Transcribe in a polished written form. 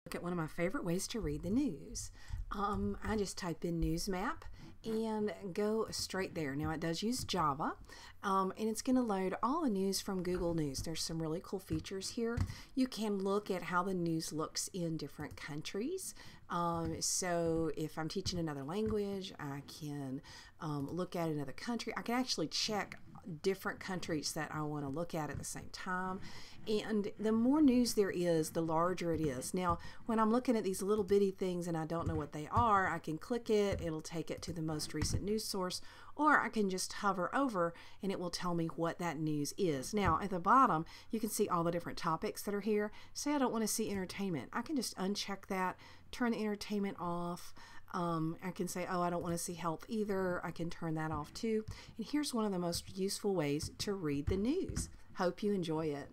Look at one of my favorite ways to read the news. I just type in Newsmap and go straight there. Now it does use Java, and it's going to load all the news from Google News. There's some really cool features here. You can look at how the news looks in different countries. So if I'm teaching another language, I can look at another country. I can actually check different countries that I want to look at the same time. And the more news there is, the larger it is. Now, when I'm looking at these little bitty things and I don't know what they are, I can click it, it'll take it to the most recent news source, or I can just hover over and it will tell me what that news is. Now, at the bottom, you can see all the different topics that are here. Say I don't want to see entertainment. I can just uncheck that, turn the entertainment off. I can say, oh, I don't want to see health either. I can turn that off too. And here's one of the most useful ways to read the news. Hope you enjoy it.